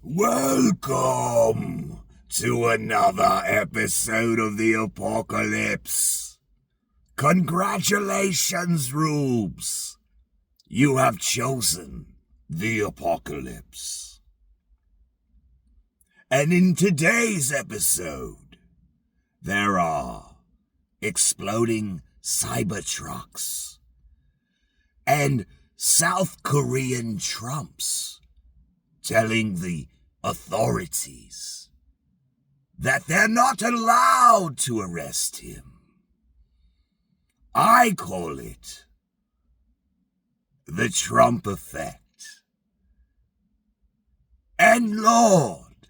Welcome to another episode of the Apocalypse. Congratulations, Rubes. You have chosen the Apocalypse. And in today's episode, there are exploding Cybertrucks and South Korean Trumps telling the authorities that they're not allowed to arrest him. I call it the Trump effect. And Lord,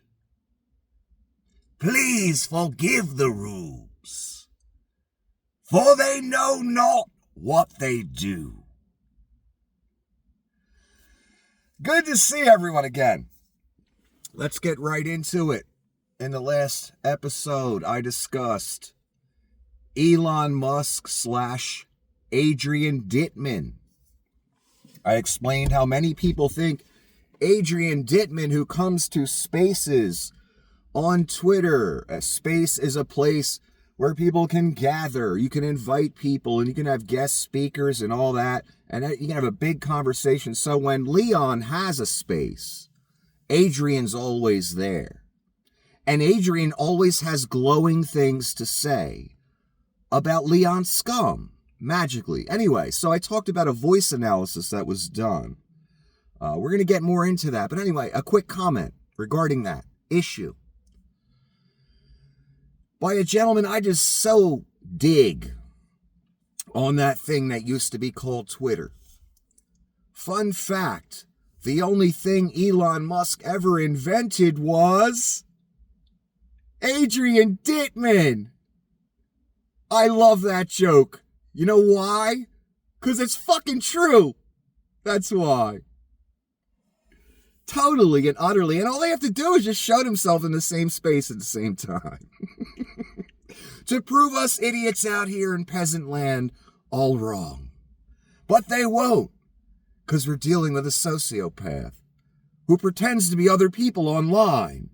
please forgive the Rubes, for they know not what they do. Good to see everyone again. Let's get right into it. In the last episode, I discussed Elon Musk / Adrian Dittman. I explained how many people think Adrian Dittman, who comes to spaces on Twitter, a space is a place where people can gather. You can invite people and you can have guest speakers and all that. And you can have a big conversation. So when Leon has a space, Adrian's always there. And Adrian always has glowing things to say about Leon scum, magically. Anyway, so I talked about a voice analysis that was done. We're going to get more into that. But anyway, a quick comment regarding that issue. By a gentleman I just so dig on that thing that used to be called Twitter. Fun fact, the only thing Elon Musk ever invented was Adrian Dittman. I love that joke. You know why? Because it's fucking true. That's why. Totally and utterly. And all they have to do is just show themselves in the same space at the same time. To prove us idiots out here in peasant land all wrong. But they won't. Because we're dealing with a sociopath who pretends to be other people online.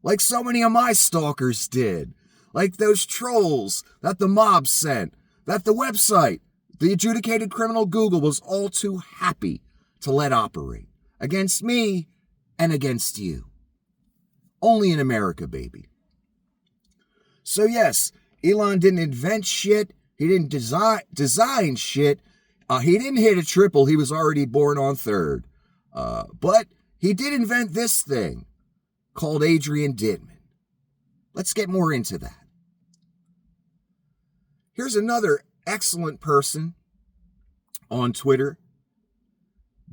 Like so many of my stalkers did. Like those trolls that the mob sent. That the website, the adjudicated criminal Google, was all too happy to let operate. Against me and against you. Only in America, baby. So yes, Elon didn't invent shit. He didn't design shit. He didn't hit a triple. He was already born on third. But he did invent this thing called Adrian Dittman. Let's get more into that. Here's another excellent person on Twitter.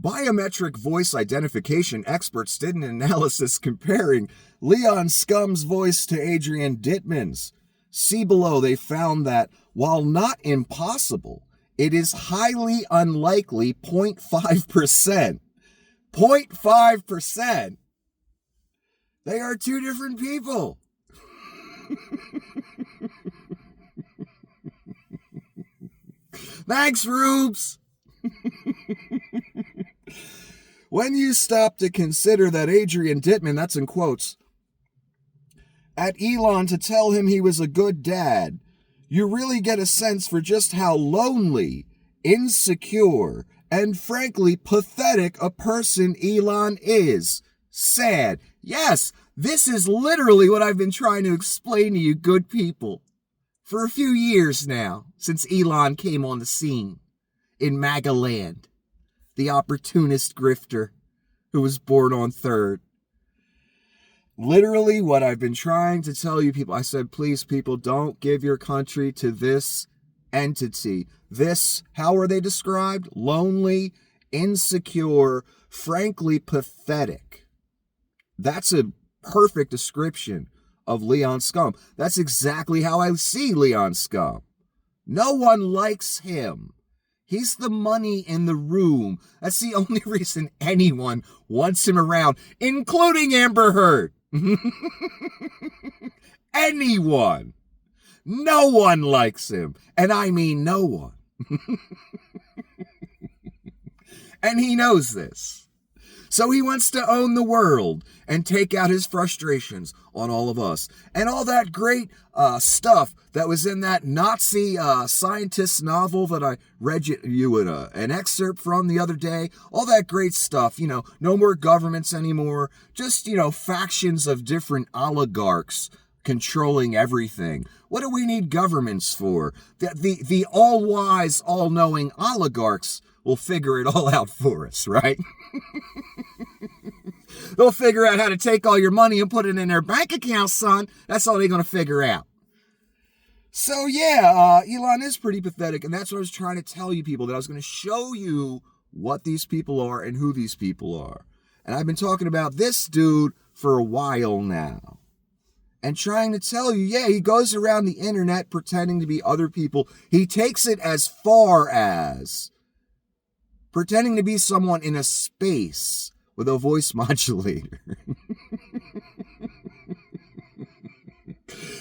Biometric voice identification experts did an analysis comparing Leon Scum's voice to Adrian Dittman's. See below, they found that while not impossible, it is highly unlikely 0.5%. 0.5%. They are two different people. Thanks, Rubes. When you stop to consider that Adrian Dittman, that's in quotes, at Elon to tell him he was a good dad, you really get a sense for just how lonely, insecure, and frankly pathetic a person Elon is. Sad. Yes, this is literally what I've been trying to explain to you good people for a few years now, since Elon came on the scene in MAGA land. The opportunist grifter who was born on third. Literally what I've been trying to tell you people. I said, please, people, don't give your country to this entity. This, how are they described? Lonely, insecure, frankly pathetic. That's a perfect description of Leon Scum. That's exactly how I see Leon Scum. No one likes him. He's the money in the room. That's the only reason anyone wants him around, including Amber Heard. Anyone. No one likes him. And I mean no one. And he knows this. So he wants to own the world and take out his frustrations on all of us. And all that great stuff that was in that Nazi scientist novel that I read you an excerpt from the other day, all that great stuff, no more governments anymore, just, factions of different oligarchs controlling everything. What do we need governments for? The all-wise, all-knowing oligarchs will figure it all out for us, right? They'll figure out how to take all your money and put it in their bank account, son. That's all they're going to figure out. So yeah, Elon is pretty pathetic, and that's what I was trying to tell you people, that I was going to show you what these people are and who these people are. And I've been talking about this dude for a while now. And trying to tell you, yeah, he goes around the internet pretending to be other people. He takes it as far as pretending to be someone in a space with a voice modulator.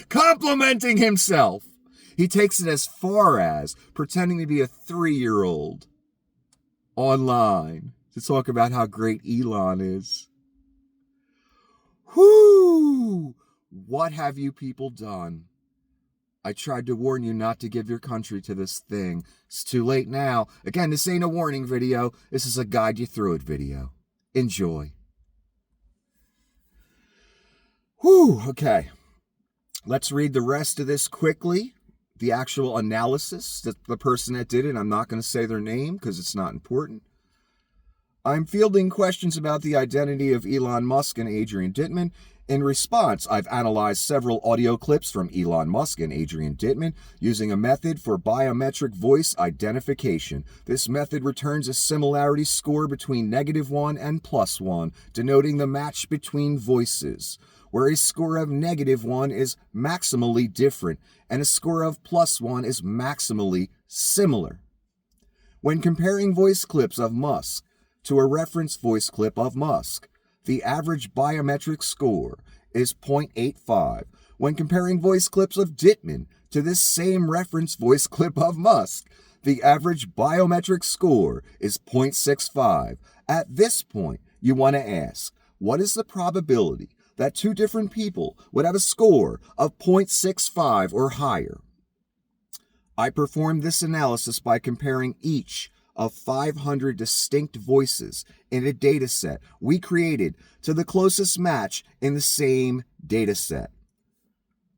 Complimenting himself. He takes it as far as pretending to be a 3-year-old online to talk about how great Elon is. Whoo! What have you people done? I tried to warn you not to give your country to this thing. It's too late now. Again, this ain't a warning video. This is a guide you through it video. Enjoy. Whew, okay. Let's read the rest of this quickly. The actual analysis, the person that did it. I'm not going to say their name because it's not important. I'm fielding questions about the identity of Elon Musk and Adrian Dittman. In response, I've analyzed several audio clips from Elon Musk and Adrian Dittman using a method for biometric voice identification. This method returns a similarity score between -1 and +1, denoting the match between voices, where a score of -1 is maximally different and a score of +1 is maximally similar. When comparing voice clips of Musk to a reference voice clip of Musk, the average biometric score is 0.85. When comparing voice clips of Dittman to this same reference voice clip of Musk, the average biometric score is 0.65. At this point, you want to ask, what is the probability that two different people would have a score of 0.65 or higher? I performed this analysis by comparing each of 500 distinct voices in a dataset we created to the closest match in the same dataset.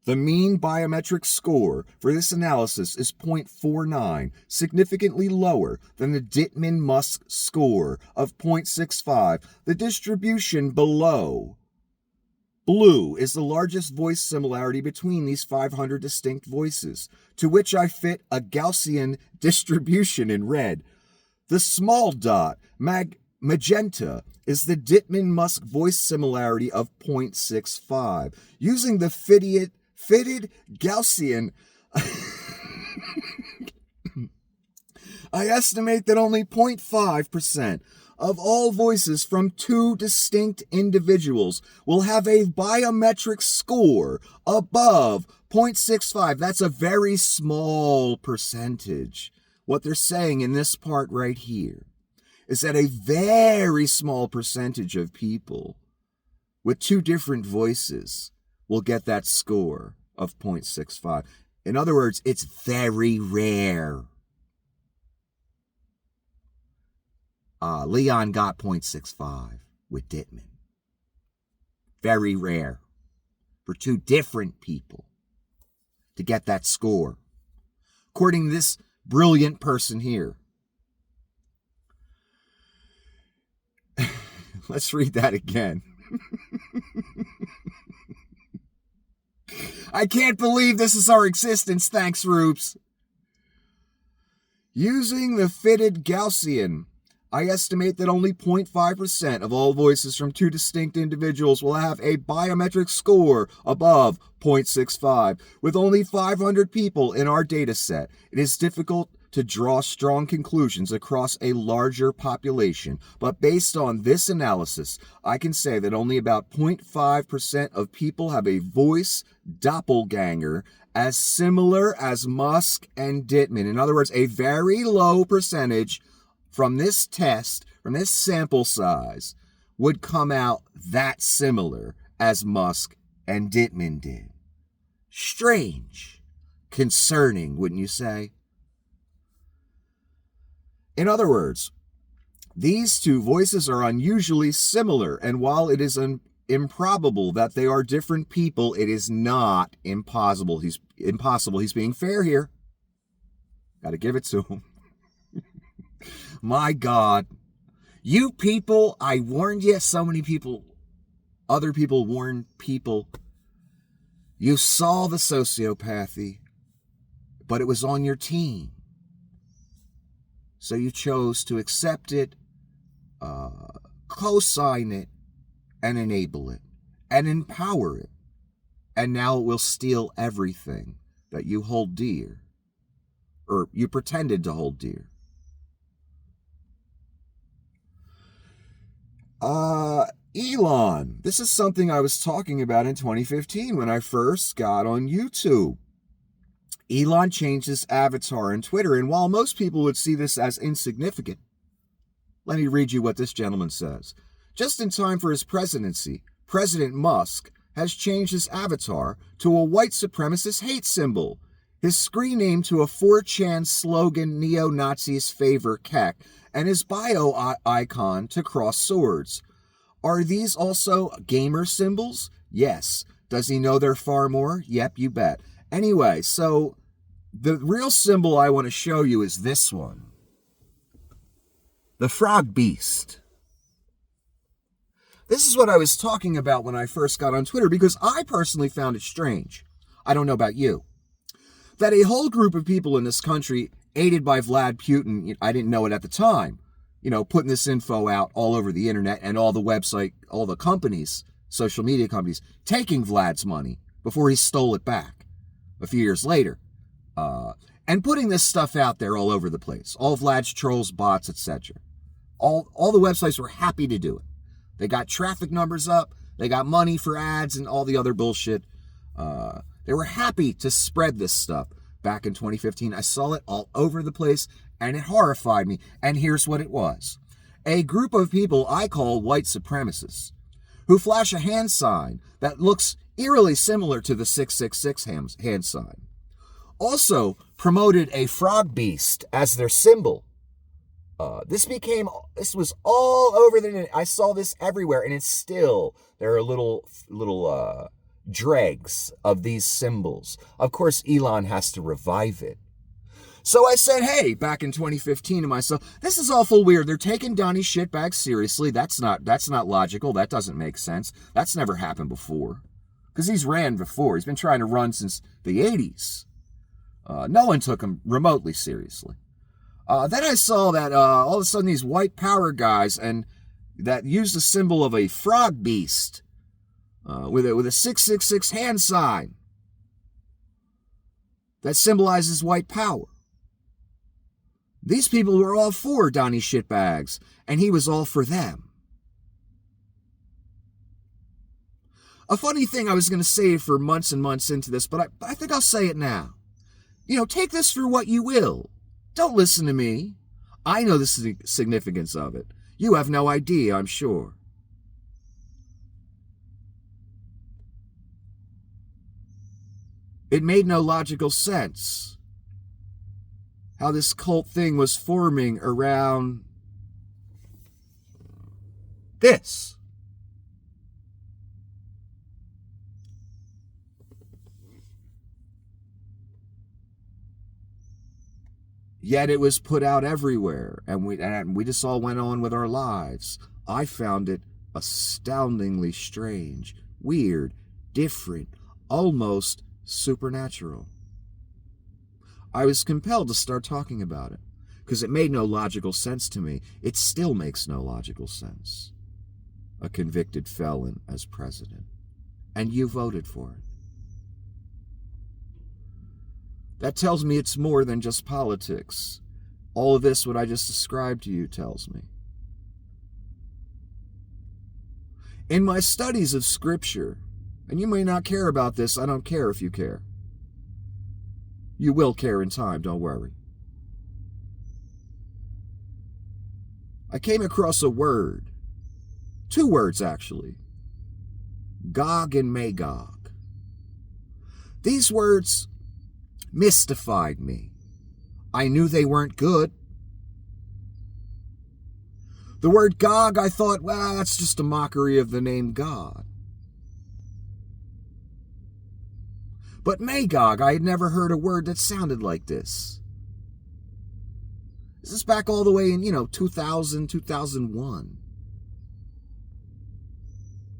The mean biometric score for this analysis is 0.49, significantly lower than the Dittman-Musk score of 0.65. The distribution below blue is the largest voice similarity between these 500 distinct voices, to which I fit a Gaussian distribution in red. The small dot, magenta, is the Dittman-Musk voice similarity of 0.65. Using the fitted Gaussian, I estimate that only 0.5% of all voices from two distinct individuals will have a biometric score above 0.65. That's a very small percentage. What they're saying in this part right here is that a very small percentage of people with two different voices will get that score of 0.65. In other words, it's very rare. Leon got 0.65 with Dittman. Very rare for two different people to get that score. According to this brilliant person here. Let's read that again. I can't believe this is our existence. Thanks, Roops. Using the fitted Gaussian, I estimate that only 0.5% of all voices from two distinct individuals will have a biometric score above 0.65. With only 500 people in our data set, it is difficult to draw strong conclusions across a larger population. But based on this analysis, I can say that only about 0.5% of people have a voice doppelganger as similar as Musk and Dittman. In other words, a very low percentage from this test, from this sample size, would come out that similar as Musk and Dittman did. Strange. Concerning, wouldn't you say? In other words, these two voices are unusually similar, and while it is improbable that they are different people, it is not impossible. He's being fair here. Got to give it to him. My God. You people, I warned you. So many people, other people warned people. You saw the sociopathy, but it was on your team. So you chose to accept it, co-sign it, and enable it, and empower it. And now it will steal everything that you hold dear, or you pretended to hold dear. Elon. This is something I was talking about in 2015 when I first got on YouTube. Elon changed his avatar on Twitter, and while most people would see this as insignificant, let me read you what this gentleman says. Just in time for his presidency, President Musk has changed his avatar to a white supremacist hate symbol, his screen name to a 4chan slogan neo-Nazis favor Kek, and his bio icon to cross swords. Are these also gamer symbols? Yes. Does he know there are far more? Yep, you bet. Anyway, so the real symbol I want to show you is this one. The frog beast. This is what I was talking about when I first got on Twitter, because I personally found it strange. I don't know about you. That a whole group of people in this country, aided by Vlad Putin, I didn't know it at the time, putting this info out all over the internet, and all the companies, social media companies, taking Vlad's money before he stole it back a few years later, and putting this stuff out there all over the place. All Vlad's trolls, bots, etc. All the websites were happy to do it. They got traffic numbers up. They got money for ads and all the other bullshit. They were happy to spread this stuff. Back in 2015, I saw it all over the place, and it horrified me. And here's what it was. A group of people I call white supremacists, who flash a hand sign that looks eerily similar to the 666 hand sign. Also promoted a frog beast as their symbol. This was all over the internet. I saw this everywhere, and it's still, there are little dregs of these symbols. Of course, Elon has to revive it. So I said, hey, back in 2015 to myself, this is awful weird. They're taking Donnie shitbag seriously. That's not logical. That doesn't make sense. That's never happened before. Because he's ran before. He's been trying to run since the 80s. No one took him remotely seriously. Then I saw that all of a sudden these white power guys and that used the symbol of a frog beast with a 666 hand sign that symbolizes white power. These people were all for Donnie shitbags, and he was all for them. A funny thing I was going to say for months and months into this, but I think I'll say it now. Take this for what you will. Don't listen to me. I know the significance of it. You have no idea, I'm sure. It made no logical sense how this cult thing was forming around this. Yet it was put out everywhere, and we just all went on with our lives. I found it astoundingly strange, weird, different, almost supernatural. I was compelled to start talking about it, because it made no logical sense to me. It still makes no logical sense. A convicted felon as president. And you voted for it. That tells me it's more than just politics. All of this, what I just described to you, tells me. In my studies of Scripture, and you may not care about this, I don't care if you care. You will care in time, don't worry. I came across a word Two words, actually. Gog and Magog. These words mystified me. I knew they weren't good. The word Gog, I thought, well, that's just a mockery of the name God. But Magog, I had never heard a word that sounded like this. This is back all the way in, 2000, 2001.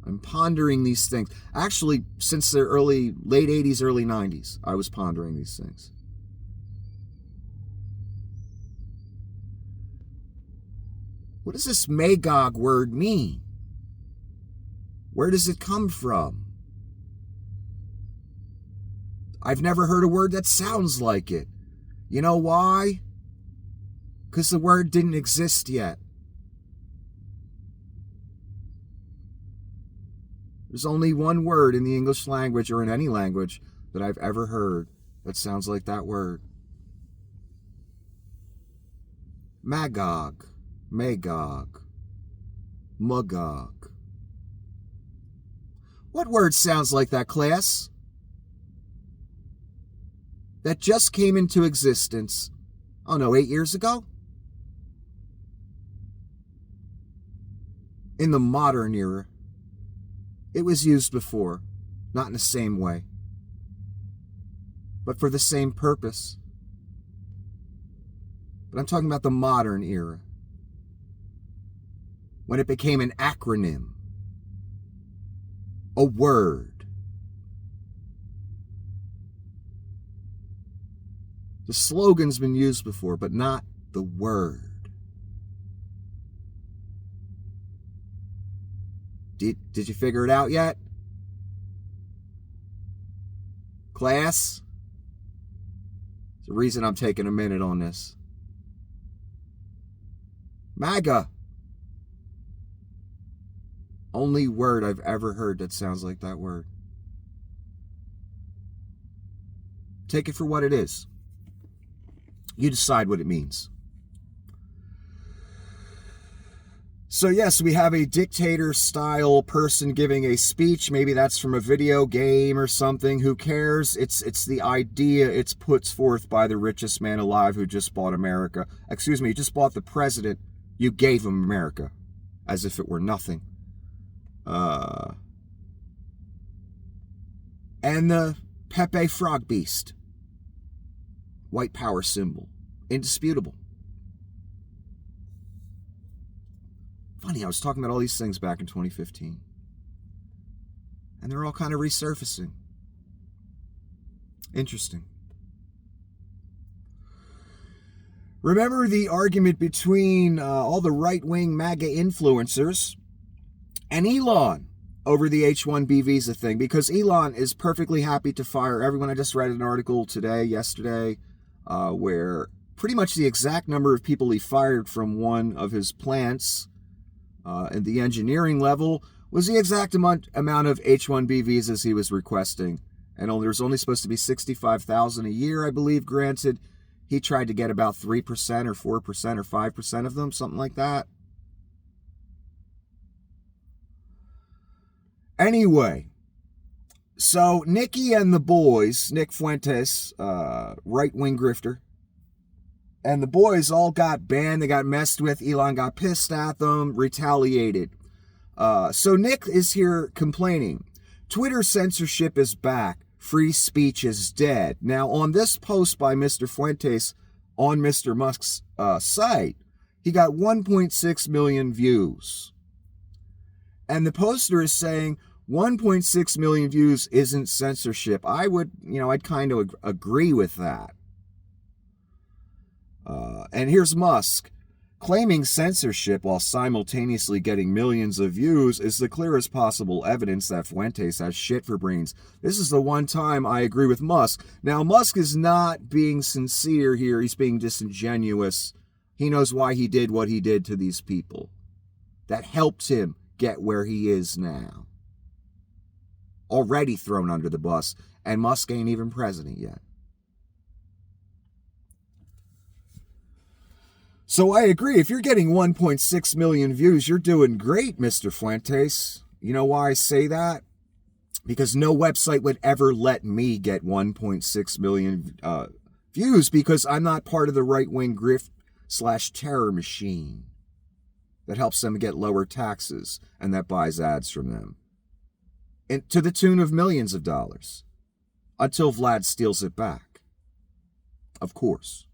I'm pondering these things. Actually, since the late 80s, early 90s, I was pondering these things. What does this Magog word mean? Where does it come from? I've never heard a word that sounds like it. You know why? Because the word didn't exist yet. There's only one word in the English language or in any language that I've ever heard that sounds like that word. Magog, Magog, Magog. What word sounds like that, class? That just came into existence, 8 years ago? In the modern era. It was used before, not in the same way, but for the same purpose. But I'm talking about the modern era, when it became an acronym, a word. The slogan's been used before, but not the word. Did you figure it out yet? Class? There's a reason I'm taking a minute on this. MAGA. Only word I've ever heard that sounds like that word. Take it for what it is. You decide what it means. So yes, we have a dictator-style person giving a speech. Maybe that's from a video game or something. Who cares? It's the idea it's put forth by the richest man alive who just bought America. Excuse me, just bought the president. You gave him America. As if it were nothing. And the Pepe Frog Beast. White power symbol. Indisputable. Funny, I was talking about all these things back in 2015. And they're all kind of resurfacing. Interesting. Remember the argument between all the right-wing MAGA influencers and Elon over the H-1B visa thing? Because Elon is perfectly happy to fire everyone. I just read an article yesterday, where pretty much the exact number of people he fired from one of his plants at the engineering level was the exact amount of H-1B visas he was requesting. And there's only supposed to be 65,000 a year, I believe, granted. He tried to get about 3% or 4% or 5% of them, something like that. Anyway, so Nikki and the boys, Nick Fuentes, right-wing grifter, and the boys all got banned. They got messed with. Elon got pissed at them, retaliated. So Nick is here complaining. Twitter censorship is back. Free speech is dead. Now, on this post by Mr. Fuentes on Mr. Musk's site, he got 1.6 million views. And the poster is saying 1.6 million views isn't censorship. I'd kind of agree with that. And here's Musk. Claiming censorship while simultaneously getting millions of views is the clearest possible evidence that Fuentes has shit for brains. This is the one time I agree with Musk. Now, Musk is not being sincere here. He's being disingenuous. He knows why he did what he did to these people. That helped him get where he is now. Already thrown under the bus, and Musk ain't even president yet. So I agree. If you're getting 1.6 million views, you're doing great, Mr. Fuentes. You know why I say that? Because no website would ever let me get 1.6 million views because I'm not part of the right-wing grift/terror machine that helps them get lower taxes and that buys ads from them. And to the tune of millions of dollars. Until Vlad steals it back. Of course.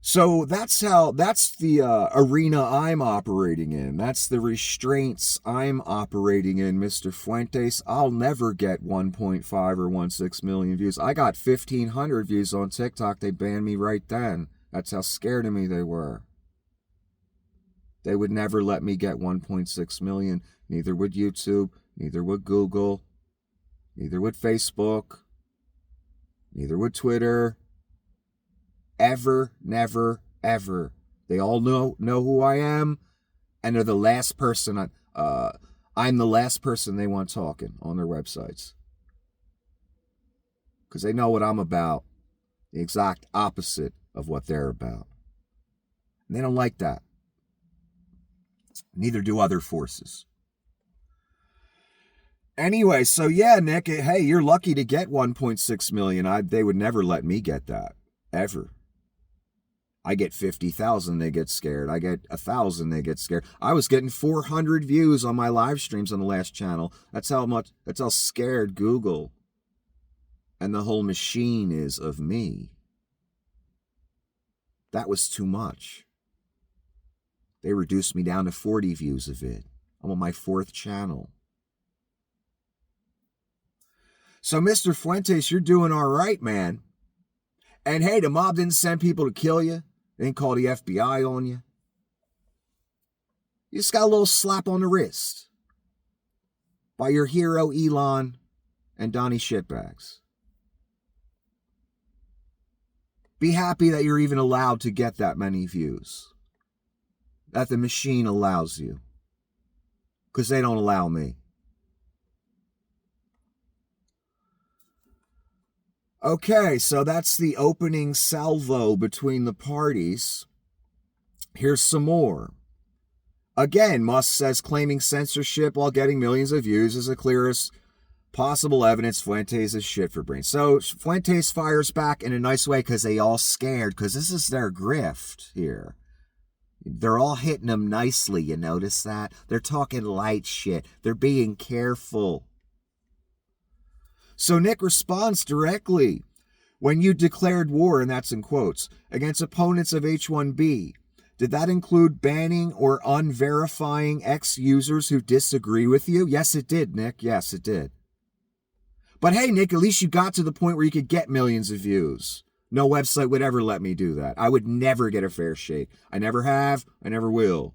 So that's the arena I'm operating in. That's the restraints I'm operating in, Mr. Fuentes. I'll never get 1.5 or 1.6 million views. I got 1,500 views on TikTok. They banned me right then. That's how scared of me they were. They would never let me get 1.6 million. Neither would YouTube. Neither would Google. Neither would Facebook. Neither would Twitter. Ever, never, ever. They all know who I am, and they're the last person I'm the last person they want talking on their websites. Because they know what I'm about. The exact opposite of what they're about. And they don't like that. Neither do other forces. Anyway, so yeah, Nick, hey, you're lucky to get 1.6 million. They would never let me get that. Ever. I get 50,000, they get scared. I get 1,000, they get scared. I was getting 400 views on my live streams on the last channel. That's how scared Google and the whole machine is of me. That was too much. They reduced me down to 40 views of it. I'm on my 4th channel. So, Mr. Fuentes, you're doing all right, man. And hey, the mob didn't send people to kill you. They didn't call the FBI on you. You just got a little slap on the wrist by your hero Elon and Donnie Shitbags. Be happy that you're even allowed to get that many views. That the machine allows you. Because they don't allow me. Okay, so that's the opening salvo between the parties. Here's some more. Again, Musk says claiming censorship while getting millions of views is the clearest possible evidence Fuentes is shit for brains. So Fuentes fires back in a nice way because they all scared, because this is their grift here. They're all hitting them nicely, you notice that? They're talking light shit. They're being careful. So Nick responds directly. When you declared war, and that's in quotes, against opponents of H-1B, did that include banning or unverifying ex-users who disagree with you? Yes, it did, Nick. Yes, it did. But hey, Nick, at least you got to the point where you could get millions of views. No website would ever let me do that. I would never get a fair shake. I never have. I never will.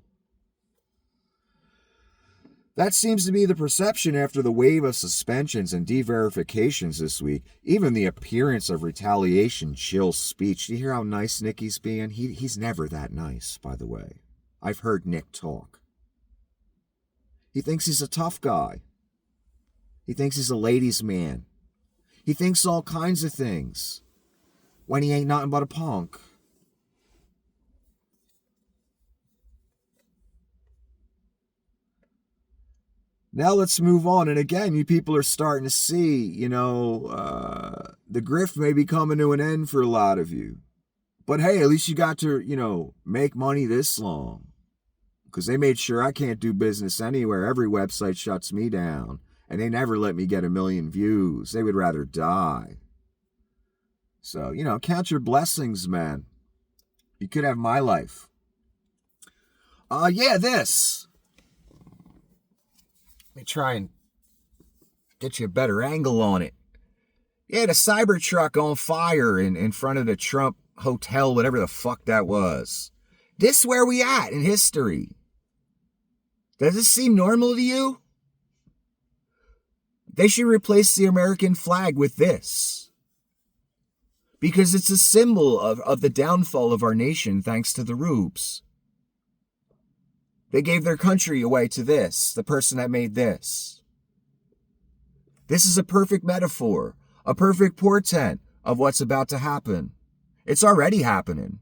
That seems to be the perception after the wave of suspensions and de-verifications this week. Even the appearance of retaliation chills speech. Do you hear how nice Nicky's being? He's never that nice, by the way. I've heard Nick talk. He thinks he's a tough guy. He thinks he's a ladies' man. He thinks all kinds of things when he ain't nothing but a punk. Now let's move on. And again, you people are starting to see, the grift may be coming to an end for a lot of you. But hey, at least you got to, make money this long. Because they made sure I can't do business anywhere. Every website shuts me down. And they never let me get 1 million views. They would rather die. So, count your blessings, man. You could have my life. This. Let me try and get you a better angle on it. Yeah, the Cybertruck on fire in front of the Trump hotel, whatever the fuck that was. This where we at in history? Does this seem normal to you? They should replace the American flag with this. Because it's a symbol of the downfall of our nation thanks to the rubes. They gave their country away to this, the person that made this. This is a perfect metaphor, a perfect portent of what's about to happen. It's already happening.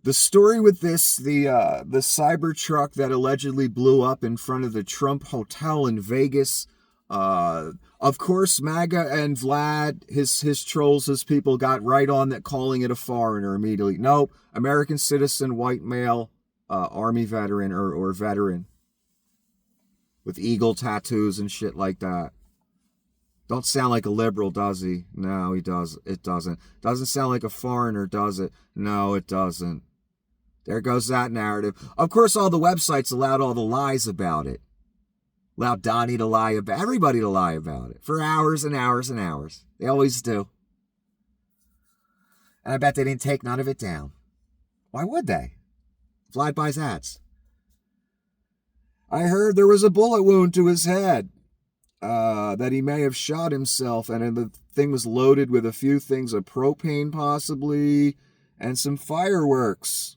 The story with this, the Cybertruck that allegedly blew up in front of the Trump Hotel in Vegas. Of course, MAGA and Vlad, his trolls, his people got right on that, calling it a foreigner immediately. Nope, American citizen, white male, Army veteran or veteran with eagle tattoos and shit like that. Don't sound like a liberal, does he? No, he does. It doesn't. Doesn't sound like a foreigner, does it? No, it doesn't. There goes that narrative. Of course, all the websites allowed all the lies about it. Allowed Donnie to lie about, everybody to lie about it for hours and hours and hours. They always do. And I bet they didn't take none of it down. Why would they? Vlad buys ads. I heard there was a bullet wound to his head. That he may have shot himself, and the thing was loaded with a few things of propane possibly, and some fireworks.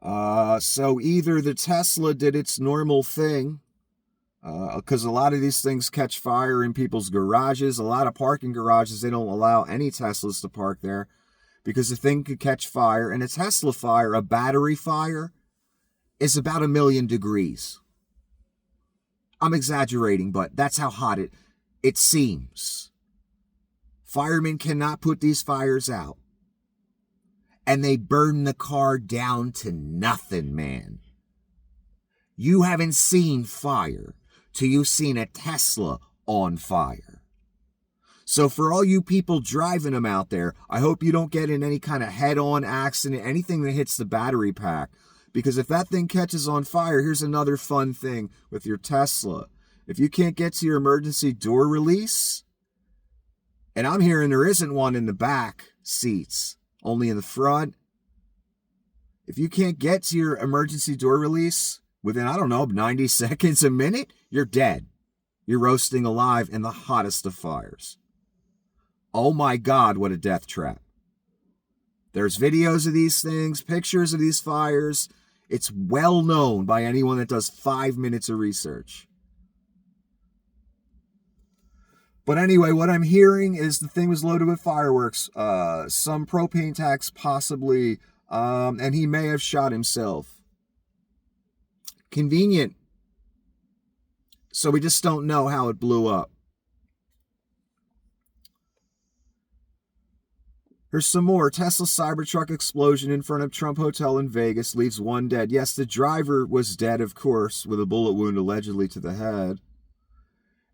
So either the Tesla did its normal thing, because a lot of these things catch fire in people's garages. A lot of parking garages, they don't allow any Teslas to park there because the thing could catch fire. And a Tesla fire, a battery fire, is about 1,000,000 degrees. I'm exaggerating, but that's how hot it seems. Firemen cannot put these fires out. And they burn the car down to nothing, man. You haven't seen fire till you've seen a Tesla on fire. So for all you people driving them out there, I hope you don't get in any kind of head-on accident, anything that hits the battery pack. Because if that thing catches on fire, here's another fun thing with your Tesla. If you can't get to your emergency door release, and I'm hearing there isn't one in the back seats, only in the front. If you can't get to your emergency door release within, 90 seconds, a minute, you're dead. You're roasting alive in the hottest of fires. Oh my God, what a death trap. There's videos of these things, pictures of these fires. It's well known by anyone that does 5 minutes of research. But anyway, what I'm hearing is the thing was loaded with fireworks, some propane tanks possibly, and he may have shot himself. Convenient. So we just don't know how it blew up. Here's some more. Tesla Cybertruck explosion in front of Trump Hotel in Vegas leaves one dead. Yes, the driver was dead, of course, with a bullet wound allegedly to the head.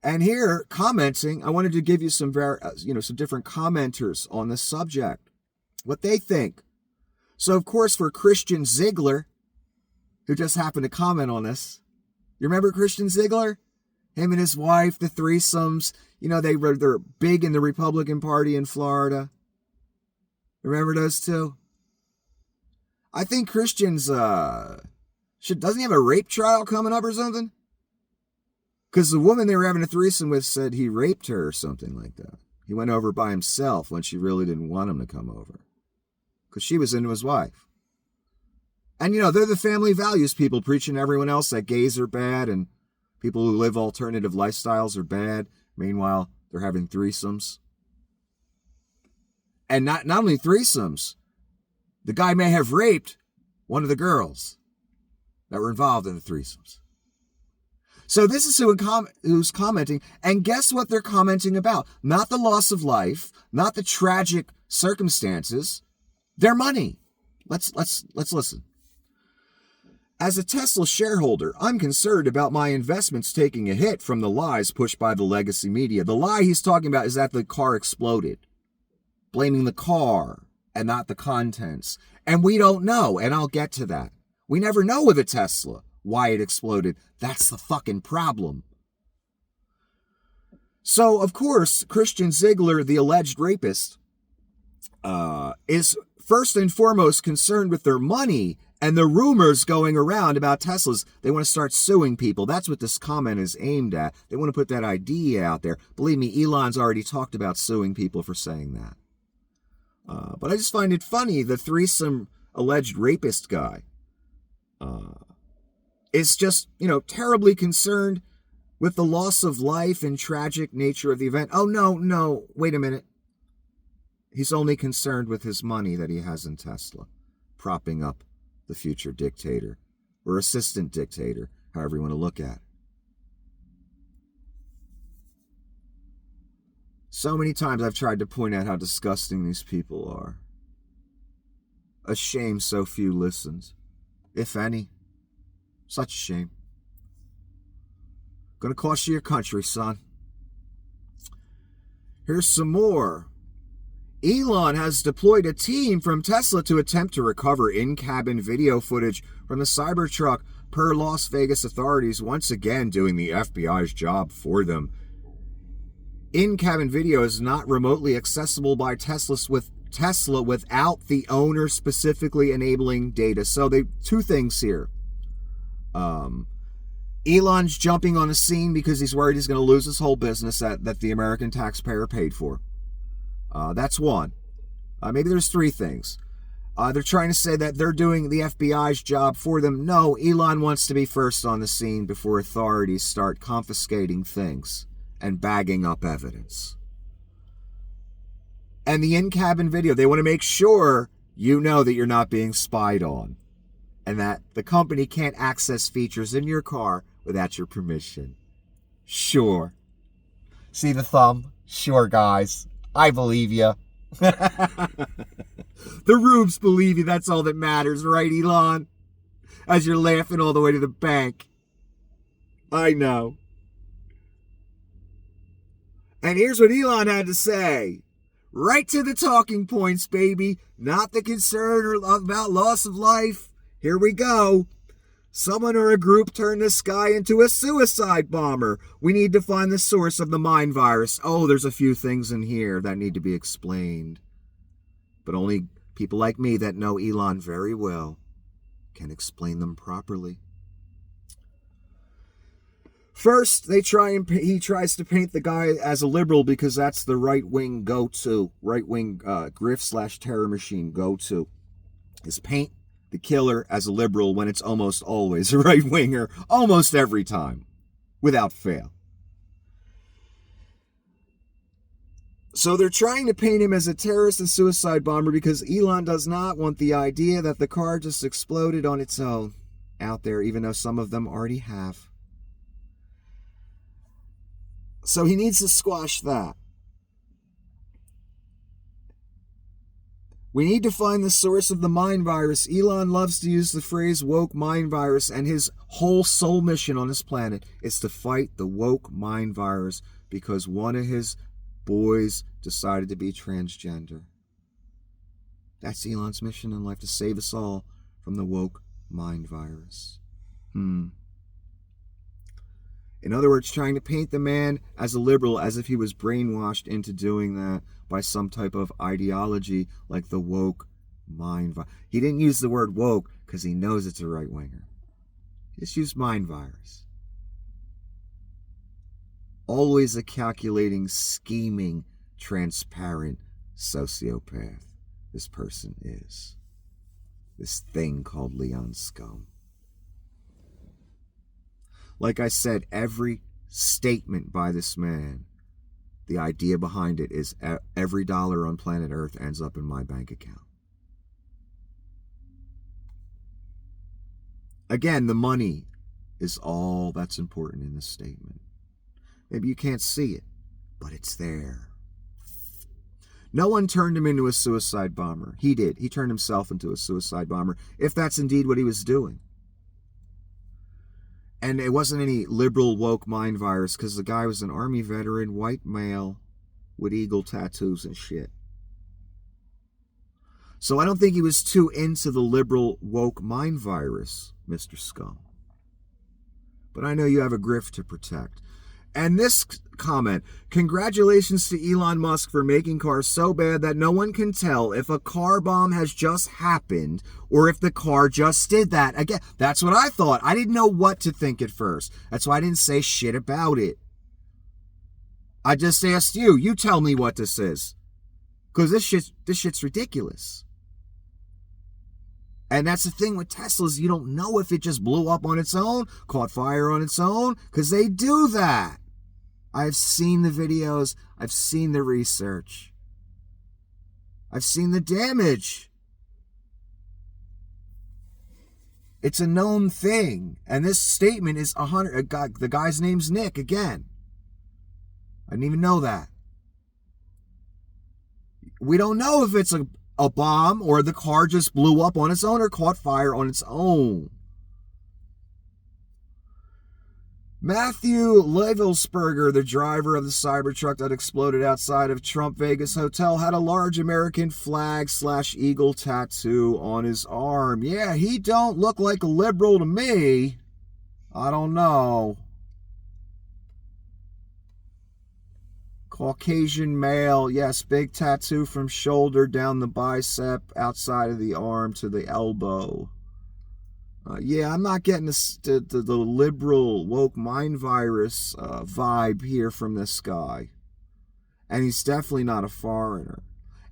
And here, commenting, I wanted to give you some different commenters on this subject, what they think. So, of course, for Christian Ziegler, who just happened to comment on this, you remember Christian Ziegler? Him and his wife, the threesomes, they're big in the Republican Party in Florida. Remember those two? I think Christian's, doesn't he have a rape trial coming up or something? Because the woman they were having a threesome with said he raped her or something like that. He went over by himself when she really didn't want him to come over. Because she was into his wife. And, they're the family values people preaching to everyone else that gays are bad and people who live alternative lifestyles are bad. Meanwhile, they're having threesomes. And not only threesomes, the guy may have raped one of the girls that were involved in the threesomes. So this is who's commenting, and guess what they're commenting about? Not the loss of life, not the tragic circumstances, their money. Let's listen. As a Tesla shareholder, I'm concerned about my investments taking a hit from the lies pushed by the legacy media. The lie he's talking about is that the car exploded, blaming the car and not the contents. And we don't know, and I'll get to that. We never know with a Tesla why it exploded. That's the fucking problem. So, of course, Christian Ziegler, the alleged rapist, is first and foremost concerned with their money and the rumors going around about Teslas. They want to start suing people. That's what this comment is aimed at. They want to put that idea out there. Believe me, Elon's already talked about suing people for saying that. But I just find it funny, the threesome alleged rapist guy is just, terribly concerned with the loss of life and tragic nature of the event. Oh, no, wait a minute. He's only concerned with his money that he has in Tesla, propping up the future dictator, or assistant dictator, however you want to look at it. So many times I've tried to point out how disgusting these people are. A shame so few listened, if any. Such a shame. Gonna cost you your country, son. Here's some more. Elon has deployed a team from Tesla to attempt to recover in-cabin video footage from the Cybertruck, per Las Vegas authorities, once again doing the FBI's job for them. In-cabin video is not remotely accessible by Tesla without the owner specifically enabling data. So two things here. Elon's jumping on the scene because he's worried he's going to lose his whole business that the American taxpayer paid for. That's one. Maybe there's three things. They're trying to say that they're doing the FBI's job for them. No, Elon wants to be first on the scene before authorities start confiscating things and bagging up evidence. And the in-cabin video, they want to make sure you know that you're not being spied on and that the company can't access features in your car without your permission. Sure. See the thumb? Sure, guys. I believe you. The rubes believe you. That's all that matters, right, Elon? As you're laughing all the way to the bank. I know. And here's what Elon had to say. Right to the talking points, baby. Not the concern about loss of life. Here we go. Someone or a group turned this guy into a suicide bomber. We need to find the source of the mind virus. Oh, there's a few things in here that need to be explained. But only people like me that know Elon very well can explain them properly. First, he tries to paint the guy as a liberal because that's the right-wing go-to, right-wing grift/terror machine go-to, is paint the killer as a liberal when it's almost always a right-winger, almost every time, without fail. So they're trying to paint him as a terrorist and suicide bomber because Elon does not want the idea that the car just exploded on its own out there, even though some of them already have. So he needs to squash that. We need to find the source of the mind virus. Elon loves to use the phrase woke mind virus, and his whole sole mission on this planet is to fight the woke mind virus because one of his boys decided to be transgender. That's Elon's mission in life, to save us all from the woke mind virus. In other words, trying to paint the man as a liberal as if he was brainwashed into doing that by some type of ideology like the woke mind virus. He didn't use the word woke because he knows it's a right-winger. He just used mind virus. Always a calculating, scheming, transparent sociopath this person is. This thing called Leon Scum. Like I said, every statement by this man, the idea behind it is every dollar on planet Earth ends up in my bank account. Again, the money is all that's important in this statement. Maybe you can't see it, but it's there. No one turned him into a suicide bomber. He did. He turned himself into a suicide bomber, if that's indeed what he was doing. And it wasn't any liberal woke mind virus because the guy was an army veteran, white male, with eagle tattoos and shit. So I don't think he was too into the liberal woke mind virus, Mr. Scum. But I know you have a grift to protect. And this comment, congratulations to Elon Musk for making cars so bad that no one can tell if a car bomb has just happened or if the car just did that. Again, that's what I thought. I didn't know what to think at first. That's why I didn't say shit about it. I just asked you. You tell me what this is. Because this shit's ridiculous. And that's the thing with Teslas. You don't know if it just blew up on its own, caught fire on its own, because they do that. I've seen the videos. I've seen the research. I've seen the damage. It's a known thing. And this statement is 100. The guy's name's Nick again. I didn't even know that. We don't know if it's a bomb or the car just blew up on its own or caught fire on its own. Matthew Levelsberger, the driver of the Cybertruck that exploded outside of Trump Vegas Hotel, had a large American flag / eagle tattoo on his arm. Yeah, he don't look like a liberal to me. I don't know. Caucasian male, yes, big tattoo from shoulder down the bicep, outside of the arm to the elbow. Yeah, I'm not getting the liberal woke mind virus vibe here from this guy. And he's definitely not a foreigner.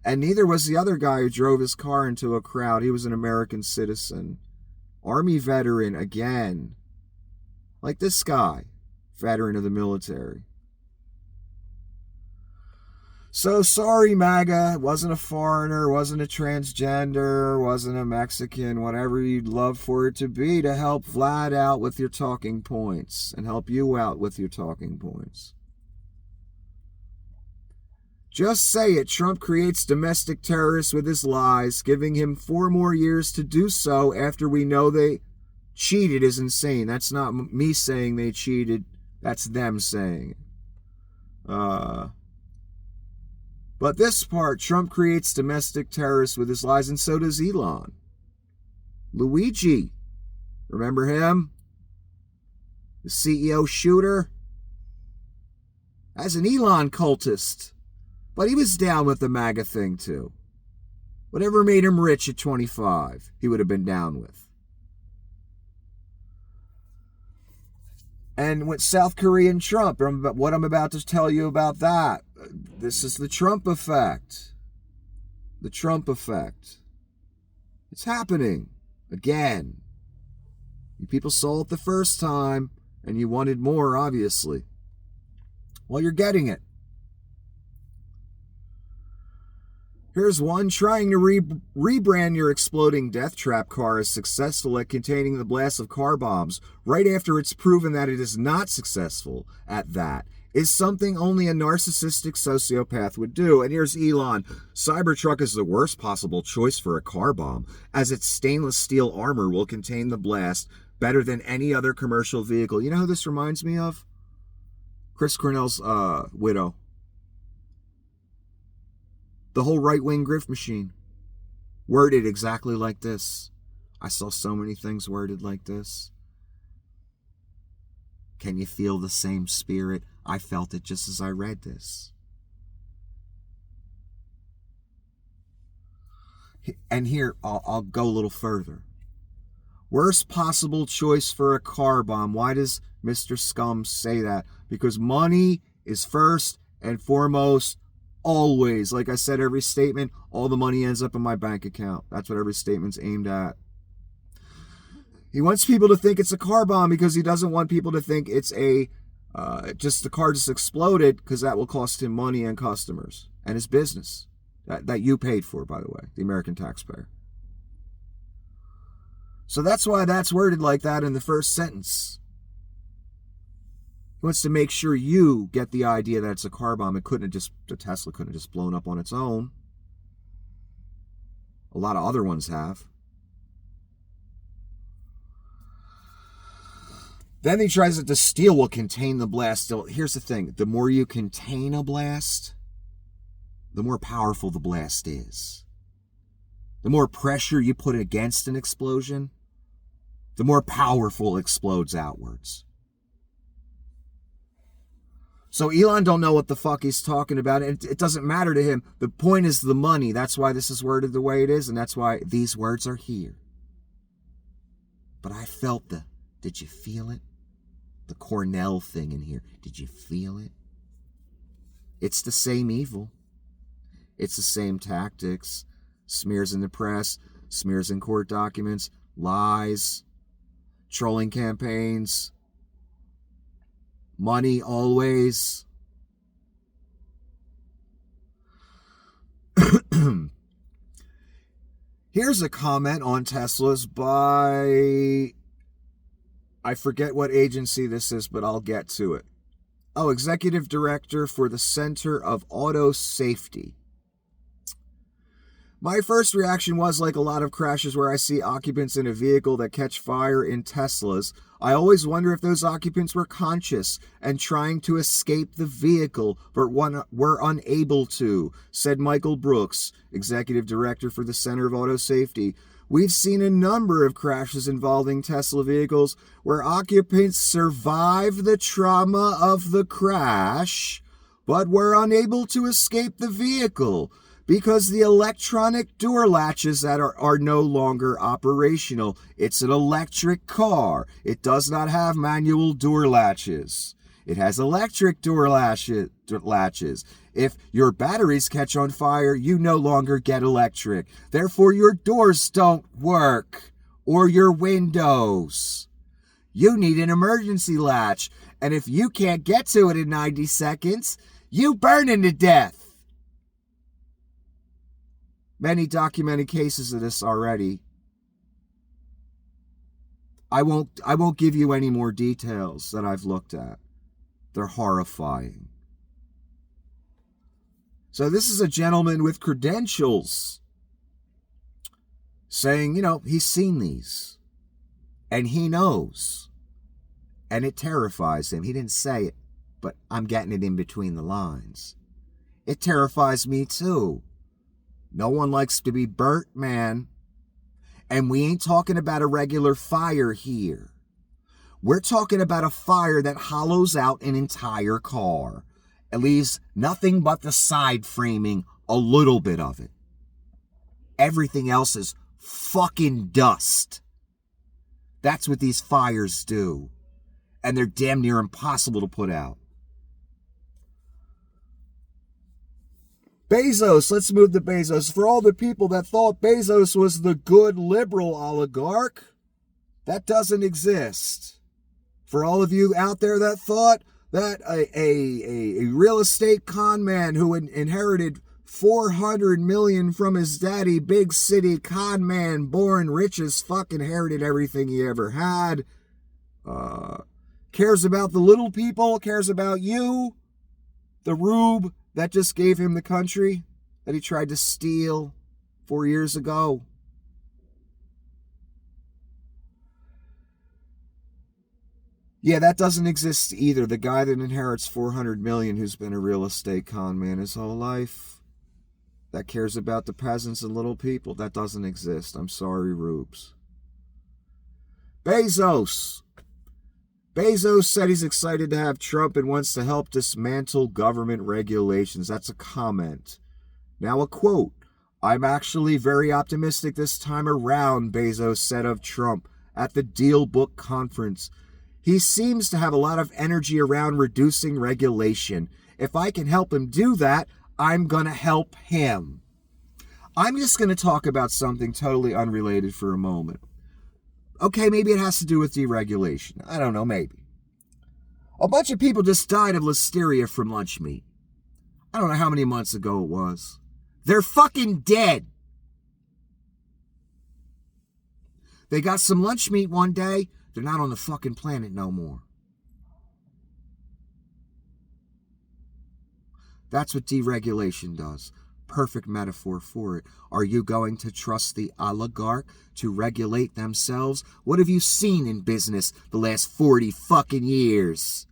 And neither was the other guy who drove his car into a crowd. He was an American citizen. Army veteran again. Like this guy, veteran of the military. So sorry, MAGA. Wasn't a foreigner, wasn't a transgender, wasn't a Mexican, whatever you'd love for it to be, to help Vlad out with your talking points and help you out with your talking points. Just say it. Trump creates domestic terrorists with his lies, giving him 4 more years to do so after we know they cheated is insane. That's not me saying they cheated. That's them saying it. But this part, Trump creates domestic terrorists with his lies, and so does Elon. Luigi, remember him? The CEO shooter? As an Elon cultist. But he was down with the MAGA thing too. Whatever made him rich at 25, he would have been down with. And with South Korean Trump, what I'm about to tell you about that. This is the Trump effect. The Trump effect. It's happening again. You people saw it the first time, and you wanted more, obviously. Well, you're getting it. Here's one. Trying to rebrand your exploding death trap car as successful at containing the blast of car bombs, right after it's proven that it is not successful at that, is something only a narcissistic sociopath would do. And here's Elon. Cybertruck is the worst possible choice for a car bomb, as its stainless steel armor will contain the blast better than any other commercial vehicle. You know who this reminds me of? Chris Cornell's widow. The whole right-wing grift machine. Worded exactly like this. I saw so many things worded like this. Can you feel the same spirit? I felt it just as I read this. And here, I'll go a little further. Worst possible choice for a car bomb. Why does Mr. Scum say that? Because money is first and foremost. Always. Like I said, every statement, all the money ends up in my bank account. That's what every statement's aimed at. He wants people to think it's a car bomb because he doesn't want people to think it's just the car just exploded, because that will cost him money and customers and his business that you paid for, by the way, the American taxpayer. So that's why that's worded like that in the first sentence. He wants to make sure you get the idea that it's a car bomb. The Tesla couldn't have just blown up on its own. A lot of other ones have. Then he tries that the steel will contain the blast. Still, here's the thing. The more you contain a blast, the more powerful the blast is. The more pressure you put against an explosion, the more powerful it explodes outwards. So Elon don't know what the fuck he's talking about. It doesn't matter to him. The point is the money. That's why this is worded the way it is, and that's why these words are here. But I felt did you feel it? The Cornell thing in here. Did you feel it? It's the same evil. It's the same tactics. Smears in the press. smears in court documents, lies, trolling campaigns, money always. Here's a comment on Teslas by, I forget what agency this is, but I'll get to it. Oh, Executive Director for the Center of Auto Safety. My first reaction was, like a lot of crashes where I see occupants in a vehicle that catch fire in Teslas, I always wonder if those occupants were conscious and trying to escape the vehicle, but were unable to, said Michael Brooks, Executive Director for the Center of Auto Safety. We've seen a number of crashes involving Tesla vehicles where occupants survived the trauma of the crash, but were unable to escape the vehicle because the electronic door latches that are no longer operational. It's an electric car. It does not have manual door latches. It has electric door latches. If your batteries catch on fire, you no longer get electric. Therefore, your doors don't work, or your windows. You need an emergency latch, and if you can't get to it in 90 seconds, you burn to death. Many documented cases of this already. I won't give you any more details that I've looked at. They're horrifying. So this is a gentleman with credentials saying, he's seen these and he knows, and it terrifies him. He didn't say it, but I'm getting it in between the lines. It terrifies me too. No one likes to be burnt, man. And we ain't talking about a regular fire here. We're talking about a fire that hollows out an entire car. It leaves nothing but the side framing, a little bit of it. Everything else is fucking dust. That's what these fires do. And they're damn near impossible to put out. Bezos, let's move to Bezos. For all the people that thought Bezos was the good liberal oligarch, that doesn't exist. For all of you out there that thought that a real estate con man who inherited $400 million from his daddy, big city con man, born rich as fuck, inherited everything he ever had, cares about the little people, cares about you, the rube that just gave him the country that he tried to steal 4 years ago. Yeah, that doesn't exist either. The guy that inherits $400 million who's been a real estate con man his whole life, that cares about the peasants and little people, that doesn't exist. I'm sorry, Rubes. Bezos said he's excited to have Trump and wants to help dismantle government regulations. That's a comment. Now a quote. I'm actually very optimistic this time around, Bezos said of Trump at the Deal Book Conference. He seems to have a lot of energy around reducing regulation. If I can help him do that, I'm going to help him. I'm just going to talk about something totally unrelated for a moment. Okay, maybe it has to do with deregulation. I don't know, maybe. A bunch of people just died of listeria from lunch meat. I don't know how many months ago it was. They're fucking dead. They got some lunch meat one day. They're not on the fucking planet no more. That's what deregulation does. Perfect metaphor for it. Are you going to trust the oligarch to regulate themselves? What have you seen in business the last 40 fucking years?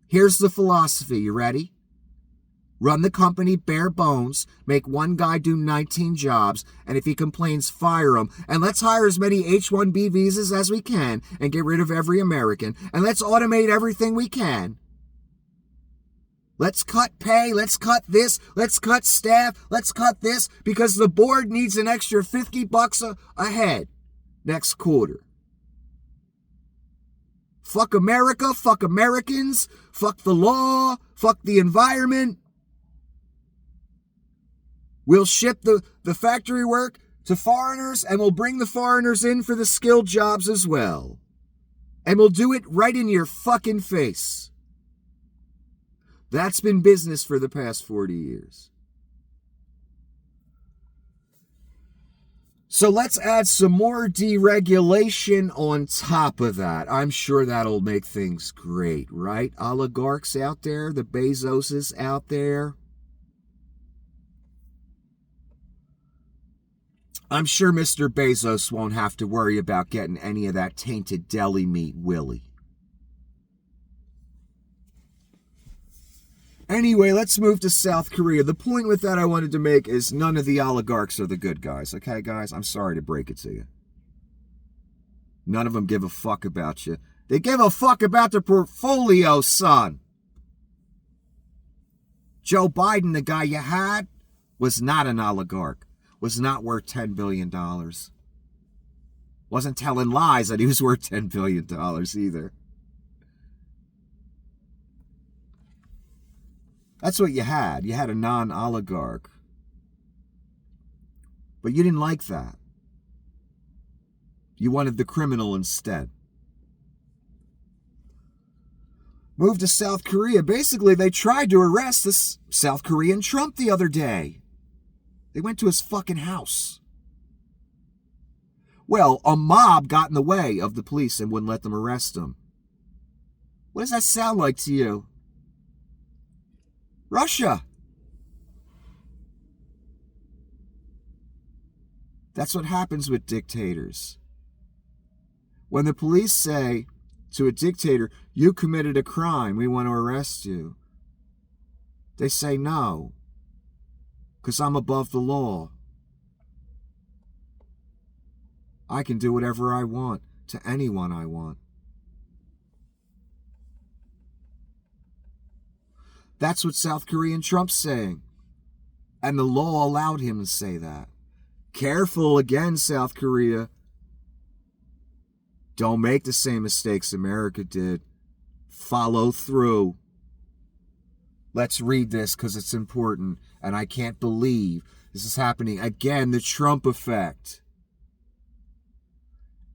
Here's the philosophy. You ready? Run the company bare bones, make one guy do 19 jobs, and if he complains, fire him. And let's hire as many H-1B visas as we can and get rid of every American. And let's automate everything we can. Let's cut pay, let's cut this, let's cut staff, let's cut this, because the board needs an extra $50 a head next quarter. Fuck America, fuck Americans, fuck the law, fuck the environment. We'll ship the factory work to foreigners, and we'll bring the foreigners in for the skilled jobs as well. And we'll do it right in your fucking face. That's been business for the past 40 years. So let's add some more deregulation on top of that. I'm sure that'll make things great, right? Oligarchs out there, the Bezoses out there. I'm sure Mr. Bezos won't have to worry about getting any of that tainted deli meat, will he? Anyway, let's move to South Korea. The point with that I wanted to make is none of the oligarchs are the good guys. Okay, guys? I'm sorry to break it to you. None of them give a fuck about you. They give a fuck about their portfolio, son. Joe Biden, the guy you had, was not an oligarch. Was not worth $10 billion. Wasn't telling lies that he was worth $10 billion either. That's what you had. You had a non-oligarch. But you didn't like that. You wanted the criminal instead. Moved to South Korea. Basically, they tried to arrest this South Korean Trump the other day. They went to his fucking house. Well, a mob got in the way of the police and wouldn't let them arrest him. What does that sound like to you? Russia. That's what happens with dictators. When the police say to a dictator, you committed a crime, we want to arrest you, they say no, because I'm above the law. I can do whatever I want to anyone I want. That's what South Korean Trump's saying. And the law allowed him to say that. Careful again, South Korea. Don't make the same mistakes America did. Follow through. Let's read this because it's important. And I can't believe this is happening. Again, the Trump effect.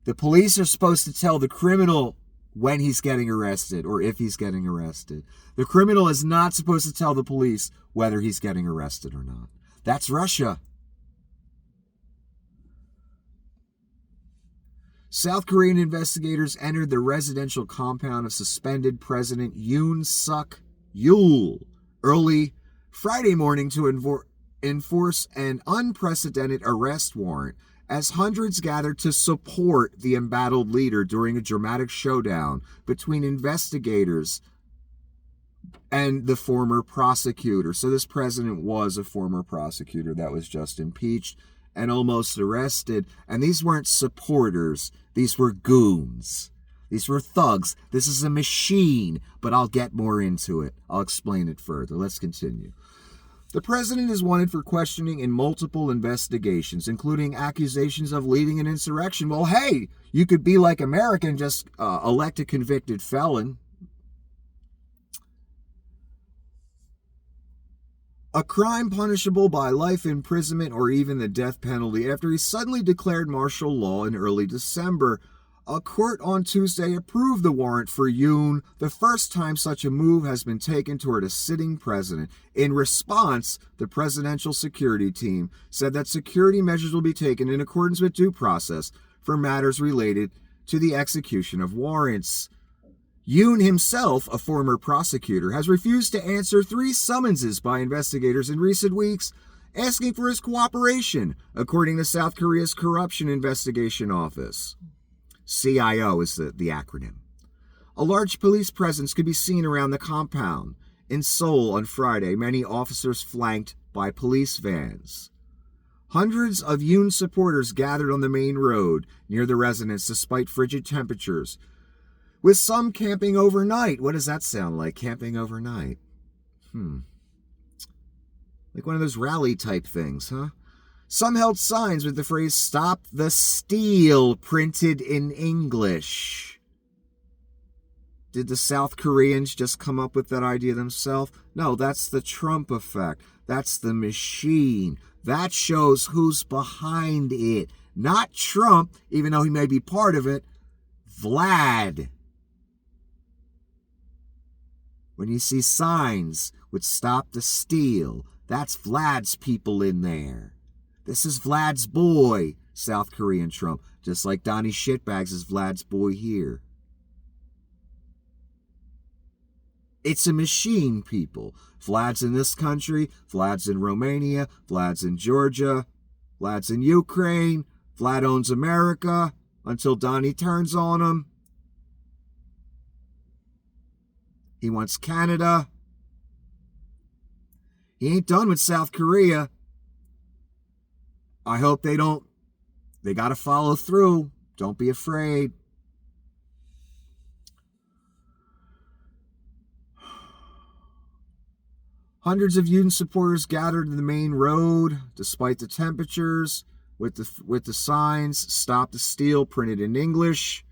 The police are supposed to tell the criminal when he's getting arrested or if he's getting arrested. The criminal is not supposed to tell the police whether he's getting arrested or not. That's Russia. South Korean investigators entered the residential compound of suspended President Yoon Suk Yeol early Friday morning to enforce an unprecedented arrest warrant as hundreds gathered to support the embattled leader during a dramatic showdown between investigators and the former prosecutor. So this president was a former prosecutor that was just impeached and almost arrested. And these weren't supporters. These were goons. These were thugs. This is a machine, but I'll get more into it. I'll explain it further. Let's continue. The president is wanted for questioning in multiple investigations, including accusations of leading an insurrection. Well, hey, you could be like America and just elect a convicted felon. A crime punishable by life imprisonment or even the death penalty after he suddenly declared martial law in early December. A court on Tuesday approved the warrant for Yoon, the first time such a move has been taken toward a sitting president. In response, the presidential security team said that security measures will be taken in accordance with due process for matters related to the execution of warrants. Yoon himself, a former prosecutor, has refused to answer 3 summonses by investigators in recent weeks, asking for his cooperation, according to South Korea's Corruption Investigation Office. CIO is the acronym. A large police presence could be seen around the compound. In Seoul on Friday, many officers flanked by police vans. Hundreds of Yoon supporters gathered on the main road near the residence despite frigid temperatures, with some camping overnight. What does that sound like, camping overnight? Like one of those rally type things, huh? Some held signs with the phrase, "Stop the Steal," printed in English. Did the South Koreans just come up with that idea themselves? No, that's the Trump effect. That's the machine. That shows who's behind it. Not Trump, even though he may be part of it. Vlad. When you see signs with "Stop the Steal," that's Vlad's people in there. This is Vlad's boy, South Korean Trump. Just like Donnie Shitbags is Vlad's boy here. It's a machine, people. Vlad's in this country, Vlad's in Romania, Vlad's in Georgia, Vlad's in Ukraine, Vlad owns America until Donnie turns on him. He wants Canada. He ain't done with South Korea. I hope they don't. They got to follow through. Don't be afraid. Hundreds of Yoon supporters gathered in the main road, despite the temperatures, with the signs "Stop the Steal" printed in English.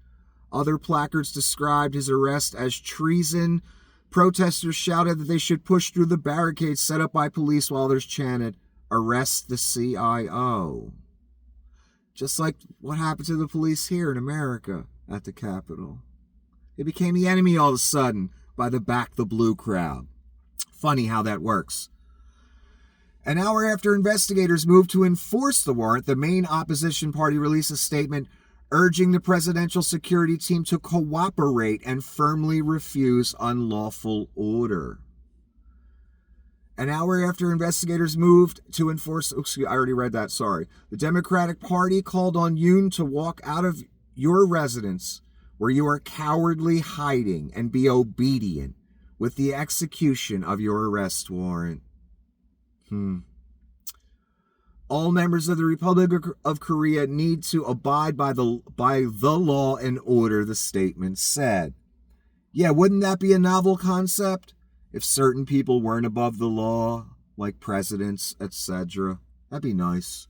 Other placards described his arrest as treason. Protesters shouted that they should push through the barricades set up by police, while others chanted, "Arrest the CIO." Just like what happened to the police here in America at the Capitol. They became the enemy all of a sudden by the Back the Blue crowd. Funny how that works. An hour after investigators moved to enforce the warrant, the main opposition party released a statement urging the presidential security team to cooperate and firmly refuse unlawful order. An hour after investigators moved to enforce... I already read that, sorry. The Democratic Party called on Yoon to walk out of your residence where you are cowardly hiding and be obedient with the execution of your arrest warrant. All members of the Republic of Korea need to abide by the law and order, the statement said. Yeah, wouldn't that be a novel concept? If certain people weren't above the law, like presidents, etc. That'd be nice.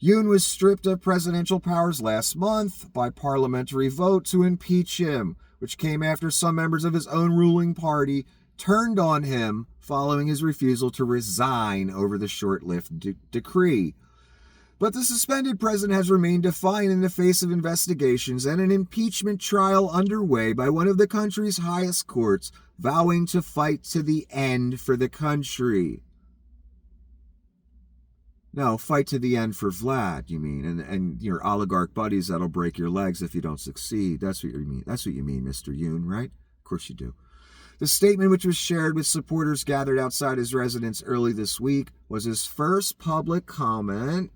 Yoon was stripped of presidential powers last month by parliamentary vote to impeach him, which came after some members of his own ruling party turned on him following his refusal to resign over the short-lived decree. But the suspended president has remained defiant in the face of investigations and an impeachment trial underway by one of the country's highest courts, vowing to fight to the end for the country. No, fight to the end for Vlad, you mean, and your oligarch buddies that'll break your legs if you don't succeed. That's what you mean. That's what you mean, Mr. Yoon, right? Of course you do. The statement, which was shared with supporters gathered outside his residence early this week, was his first public comment.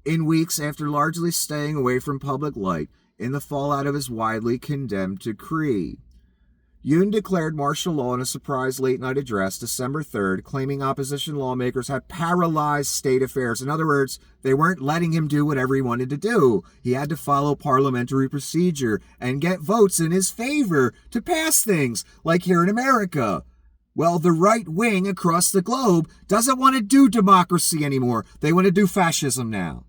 In weeks after largely staying away from public light in the fallout of his widely condemned decree. Yoon declared martial law in a surprise late-night address December 3rd, claiming opposition lawmakers had paralyzed state affairs. In other words, they weren't letting him do whatever he wanted to do. He had to follow parliamentary procedure and get votes in his favor to pass things, like here in America. Well, the right wing across the globe doesn't want to do democracy anymore. They want to do fascism now.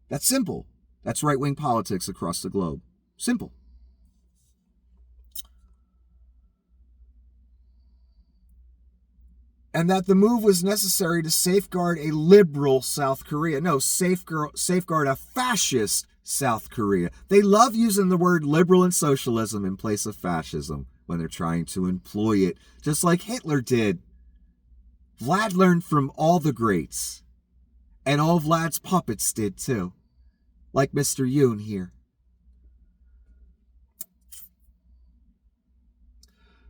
That's simple. That's right-wing politics across the globe. Simple. And that the move was necessary to safeguard a liberal South Korea. No, safeguard a fascist South Korea. They love using the word liberal and socialism in place of fascism when they're trying to employ it, just like Hitler did. Vlad learned from all the greats. And all Vlad's puppets did too. Like Mr. Yoon here.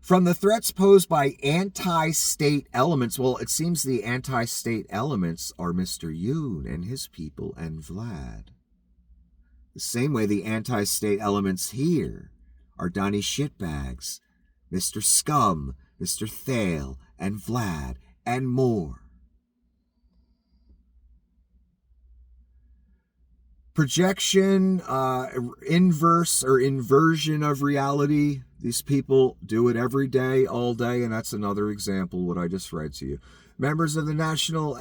From the threats posed by anti-state elements, well, it seems the anti-state elements are Mr. Yoon and his people and Vlad. The same way the anti-state elements here are Donnie Shitbags, Mr. Scum, Mr. Thale, and Vlad, and more. Projection, inverse or inversion of reality. These people do it every day, all day, and that's another example what I just read to you. Members of the National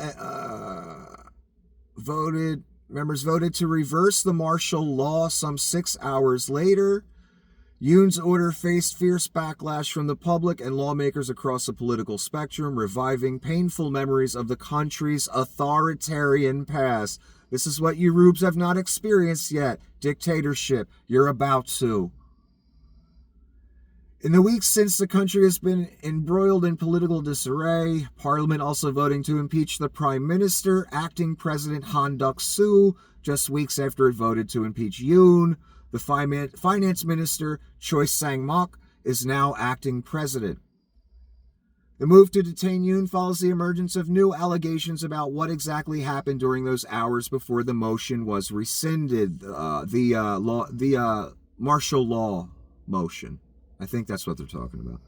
voted Members voted to reverse the martial law some 6 hours later. Yoon's order faced fierce backlash from the public and lawmakers across the political spectrum, reviving painful memories of the country's authoritarian past. This is what you rubes have not experienced yet. Dictatorship. You're about to. In the weeks since the country has been embroiled in political disarray, Parliament also voting to impeach the Prime Minister, acting President Han Duck-soo, just weeks after it voted to impeach Yoon. The Finance Minister, Choi Sang-mok, is now acting president. The move to detain Yoon follows the emergence of new allegations about what exactly happened during those hours before the motion was rescinded, the martial law motion. I think that's what they're talking about.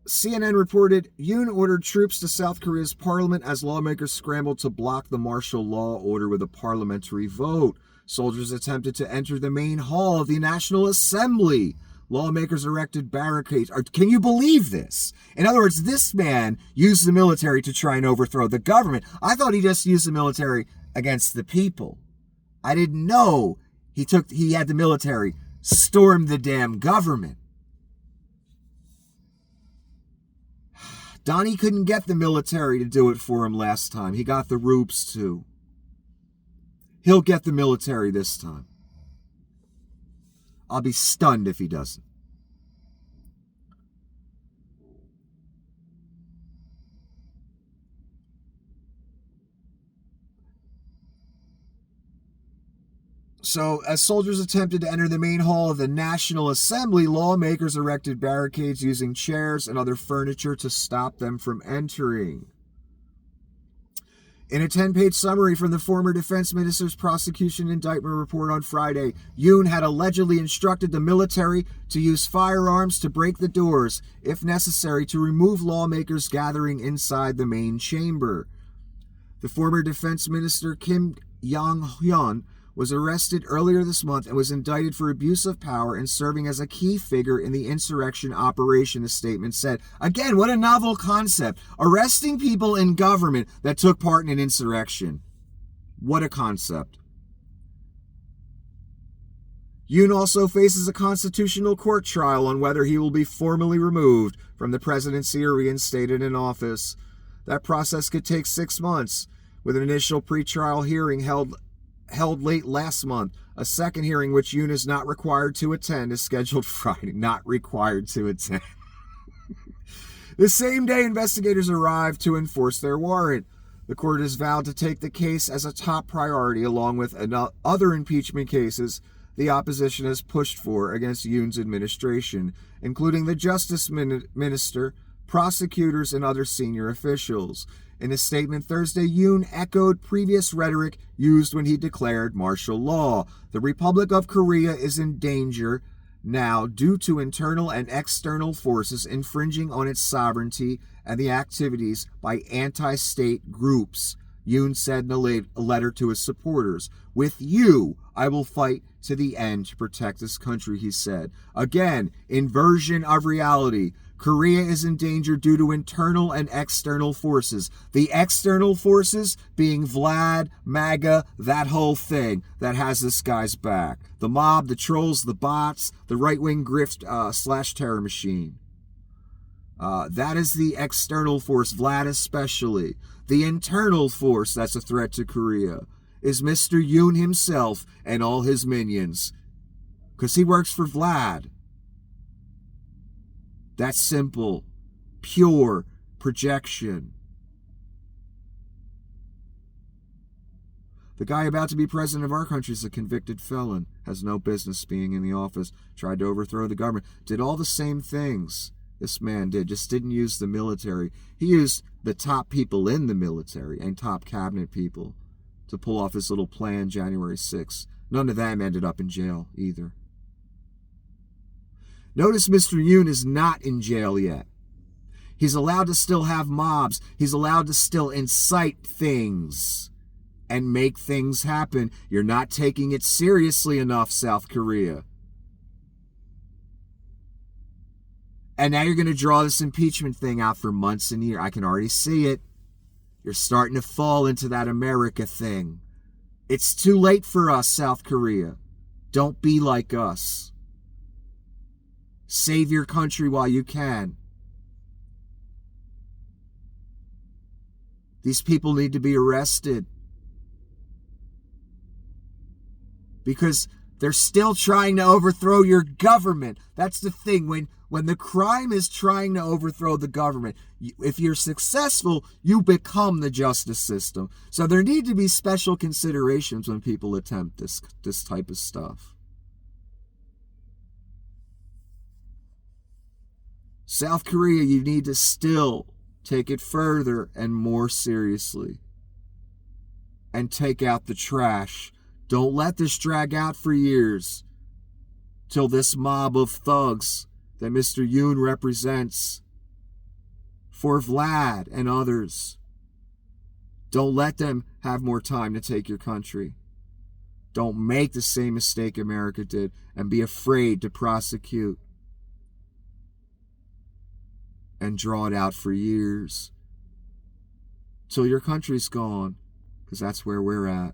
CNN reported Yoon ordered troops to South Korea's parliament as lawmakers scrambled to block the martial law order with a parliamentary vote. Soldiers attempted to enter the main hall of the National Assembly. Lawmakers erected barricades. Can you believe this? In other words, this man used the military to try and overthrow the government. I thought he just used the military against the people. I didn't know he had the military storm the damn government. Donnie couldn't get the military to do it for him last time. He got the Roops too. He'll get the military this time. I'll be stunned if he doesn't. So, as soldiers attempted to enter the main hall of the National Assembly, lawmakers erected barricades using chairs and other furniture to stop them from entering. In a 10-page summary from the former defense minister's prosecution indictment report on Friday, Yoon had allegedly instructed the military to use firearms to break the doors, if necessary, to remove lawmakers gathering inside the main chamber. The former defense minister Kim Yong-hyun was arrested earlier this month and was indicted for abuse of power and serving as a key figure in the insurrection operation, the statement said. Again, what a novel concept. Arresting people in government that took part in an insurrection. What a concept. Yoon also faces a constitutional court trial on whether he will be formally removed from the presidency or reinstated in office. That process could take 6 months, with an initial pretrial hearing held late last month. A second hearing, which Yoon is not required to attend, is scheduled Friday. Not required to attend. The same day, investigators arrived to enforce their warrant. The court has vowed to take the case as a top priority, along with other impeachment cases the opposition has pushed for against Yoon's administration, including the Justice Minister, prosecutors, and other senior officials. In a statement Thursday, Yoon echoed previous rhetoric used when he declared martial law. The Republic of Korea is in danger now due to internal and external forces infringing on its sovereignty and the activities by anti-state groups, Yoon said in a letter to his supporters. With you, I will fight to the end to protect this country, he said. Again, inversion of reality. Korea is in danger due to internal and external forces. The external forces being Vlad, MAGA, that whole thing that has this guy's back. The mob, the trolls, the bots, the right-wing grift / terror machine. That is the external force, Vlad especially. The internal force that's a threat to Korea is Mr. Yoon himself and all his minions. Because he works for Vlad. That's simple, pure projection. The guy about to be president of our country is a convicted felon, has no business being in the office, tried to overthrow the government, did all the same things this man did, just didn't use the military. He used the top people in the military and top cabinet people to pull off his little plan January 6th. None of them ended up in jail either. Notice Mr. Yoon is not in jail yet. He's allowed to still have mobs. He's allowed to still incite things and make things happen. You're not taking it seriously enough, South Korea. And now you're going to draw this impeachment thing out for months and years. I can already see it. You're starting to fall into that America thing. It's too late for us, South Korea. Don't be like us. Save your country while you can. These people need to be arrested. Because they're still trying to overthrow your government. That's the thing. When the crime is trying to overthrow the government, if you're successful, you become the justice system. So there need to be special considerations when people attempt this type of stuff. South Korea, you need to still take it further and more seriously. And take out the trash. Don't let this drag out for years till this mob of thugs that Mr. Yoon represents for Vlad and others. Don't let them have more time to take your country. Don't make the same mistake America did and be afraid to prosecute and draw it out for years till your country's gone, because that's where we're at.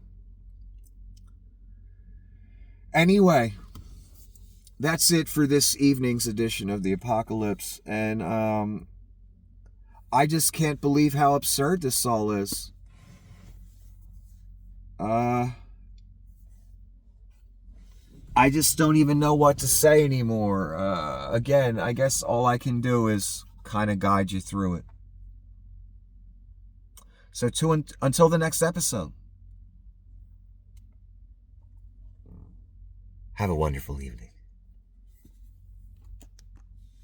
Anyway, that's it for this evening's edition of The Apocalypse. And I just can't believe how absurd this all is. I just don't even know what to say anymore. Again, I guess all I can do is kind of guide you through it. So until the next episode. Have a wonderful evening.